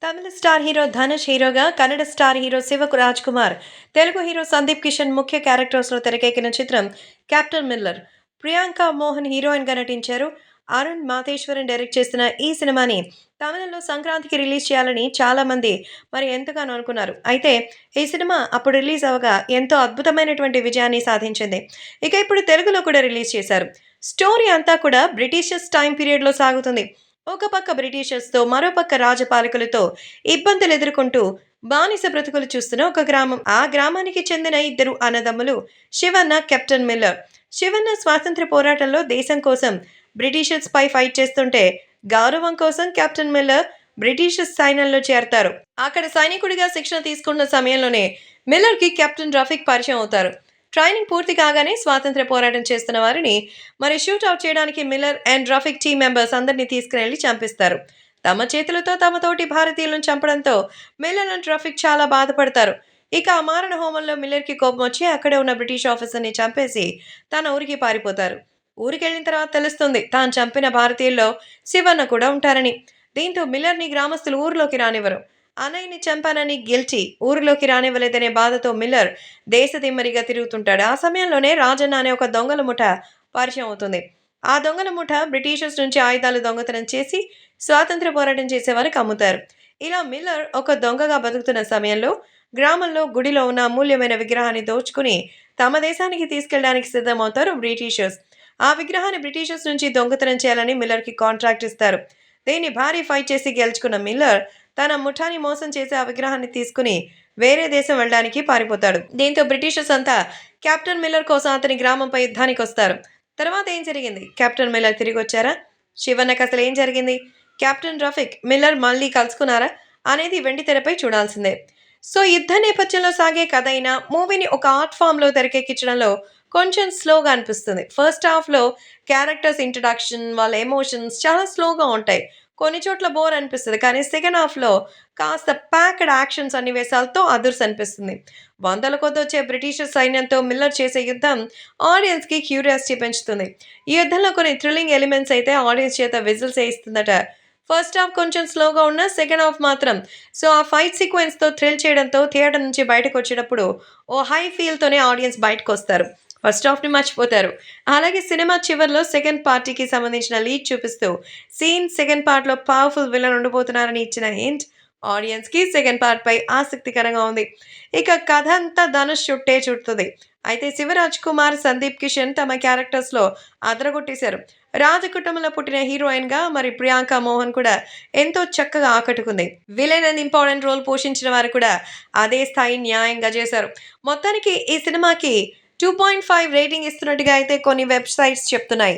తమిళ star hero Dhanush హీరోగా, Kannada star hero Raj Kumar, Telugu hero Sandeep Kishan ముఖ్య క్యారెక్టర్స్లో తెరకెక్కిన చిత్రం కెప్టెన్ మిల్లర్. ప్రియాంక మోహన్ హీరోయిన్గా నటించారు. అరుణ్ మాతేశ్వరన్ డైరెక్ట్ చేసిన ఈ సినిమాని తమిళంలో సంక్రాంతికి రిలీజ్ చేయాలని చాలా మంది ఎంతగానో అనుకున్నారు. అయితే ఈ సినిమా అప్పుడు రిలీజ్ అవగా ఎంతో అద్భుతమైనటువంటి విజయాన్ని సాధించింది. ఇక ఇప్పుడు తెలుగులో కూడా రిలీజ్ చేశారు. స్టోరీ అంతా కూడా బ్రిటిషర్స్ టైం పీరియడ్లో సాగుతుంది. ఒక పక్క బ్రిటిషర్స్తో, మరోపక్క రాజపాలకులతో ఇబ్బందులు ఎదుర్కొంటూ బానిస బ్రతుకులు చూస్తున్న ఒక గ్రామం. ఆ గ్రామానికి చెందిన ఇద్దరు అన్నదమ్ములు శివన్న, కెప్టెన్ మిల్లర్. శివన్న స్వాతంత్ర పోరాటంలో దేశం కోసం బ్రిటిషర్స్ పై ఫైట్ చేస్తుంటే, గౌరవం కోసం కెప్టెన్ మిల్లర్ బ్రిటిషర్స్ సైన్యంలో చేరతారు. అక్కడ సైనికుడిగా శిక్షణ తీసుకున్న సమయంలోనే మిల్లర్కి కెప్టెన్ రఫీక్ పరిచయం అవుతారు. ట్రైనింగ్ పూర్తి కాగానే స్వాతంత్ర పోరాటం చేస్తున్న వారిని షూట్అవుట్ చేయడానికి Miller and Rafiq team members అందరినీ తీసుకుని చంపిస్తారు. తమ చేతులతో తమ తోటి భారతీయులను చంపడంతో మిల్లర్ అండ్ రఫీక్ చాలా బాధపడతారు. ఇక ఆ మారణ హోమంలో మిల్లర్కి కోపం వచ్చి అక్కడే ఉన్న బ్రిటిష్ ఆఫీసర్ని చంపేసి తన ఊరికి పారిపోతారు. ఊరికెళ్ళిన తర్వాత తెలుస్తుంది తాను చంపిన భారతీయుల్లో శివన్న కూడా ఉంటారని. దీంతో మిల్లర్ని గ్రామస్తులు ఊరిలోకి రానివ్వరు. అన్నయ్యని చంపానని గిల్టీ ఊరిలోకి రానివ్వలేదనే బాధతో మిల్లర్ దేశదిమ్మరిగా తిరుగుతుంటాడు. ఆ సమయంలోనే రాజన్న అనే ఒక దొంగల ముఠ పరిచయం అవుతుంది. ఆ దొంగల ముఠ బ్రిటిషర్స్ నుంచి ఆయుధాలు దొంగతనం చేసి స్వాతంత్ర పోరాటం చేసేవారికి అమ్ముతారు. ఇలా మిల్లర్ ఒక దొంగగా బతుకుతున్న సమయంలో గ్రామంలో గుడిలో ఉన్న అమూల్యమైన విగ్రహాన్ని దోచుకుని తమ దేశానికి తీసుకెళ్లడానికి సిద్ధమవుతారు బ్రిటిషర్స్. ఆ విగ్రహాన్ని బ్రిటిషర్స్ నుంచి దొంగతనం చేయాలని మిల్లర్కి కాంట్రాక్ట్ ఇస్తారు. దీన్ని భారీ ఫైట్ చేసి గెలుచుకున్న మిల్లర్ తన ముఠాని మోసం చేసి ఆ విగ్రహాన్ని తీసుకుని వేరే దేశం వెళ్ళడానికి పారిపోతాడు. దీంతో బ్రిటిషర్స్ అంతా కెప్టెన్ మిల్లర్ కోసం అతని గ్రామంపై యుద్ధానికి వస్తారు. తర్వాత ఏం జరిగింది? కెప్టెన్ మిల్లర్ తిరిగి వచ్చారా? శివన్నకి అసలు ఏం జరిగింది? కెప్టెన్ రఫీక్, మిల్లర్ మళ్ళీ కలుసుకున్నారా అనేది వెండి తెరపై చూడాల్సిందే. సో యుద్ధ నేపథ్యంలో సాగే కథ అయినా మూవీని ఒక ఆర్ట్ ఫామ్లో తెరకెక్కించడంలో కొంచెం స్లోగా అనిపిస్తుంది. ఫస్ట్ హాఫ్లో క్యారెక్టర్స్ ఇంట్రడక్షన్, వాళ్ళ ఎమోషన్స్ చాలా స్లోగా ఉంటాయి. కొన్ని చోట్ల బోర్ అనిపిస్తుంది. కానీ సెకండ్ హాఫ్లో కాస్త ప్యాక్డ్ యాక్షన్ సన్నివేశాలతో అదుర్స్ అనిపిస్తుంది. వందల కొద్ది వచ్చే బ్రిటిషర్ సైన్యంతో మిల్లర్ చేసే యుద్ధం ఆడియన్స్కి క్యూరియాసిటీ పెంచుతుంది. ఈ యుద్ధంలో కొన్ని థ్రిల్లింగ్ ఎలిమెంట్స్ అయితే ఆడియన్స్ చేత విజిల్స్ వేయిస్తుందట. ఫస్ట్ హాఫ్ కొంచెం స్లోగా ఉన్న సెకండ్ హాఫ్ మాత్రం ఆ ఫైట్ సీక్వెన్స్తో థ్రిల్ చేయడంతో థియేటర్ నుంచి బయటకు వచ్చేటప్పుడు ఓ హై ఫీల్తోనే ఆడియన్స్ బయటకు వస్తారు. ఫస్ట్ హాఫ్ని మర్చిపోతారు. అలాగే సినిమా చివరిలో సెకండ్ పార్టీకి సంబంధించిన లీడ్ చూపిస్తూ సెకండ్ పార్ట్లో పవర్ఫుల్ విలన్ ఉండబోతున్నారని ఇచ్చిన హింట్ ఆడియన్స్కి సెకండ్ పార్ట్పై ఆసక్తికరంగా ఉంది. ఇక కథ అంతా ధనుష్ చుట్టే చుడుతుంది. అయితే శివరాజ్ కుమార్, సందీప్ కిషన్ తమ క్యారెక్టర్స్లో అదరగొట్టేశారు. రాజకుటుంబంలో పుట్టిన హీరోయిన్గా ప్రియాంక మోహన్ కూడా ఎంతో చక్కగా ఆకట్టుకుంది. విలన్ అండ్ ఇంపార్టెంట్ రోల్ పోషించిన వారు కూడా అదే స్థాయి న్యాయంగా చేశారు. మొత్తానికి ఈ సినిమాకి 2.5 రేటింగ్ ఇస్తున్నట్టుగా అయితే కొన్ని వెబ్సైట్స్ చెప్తున్నాయి.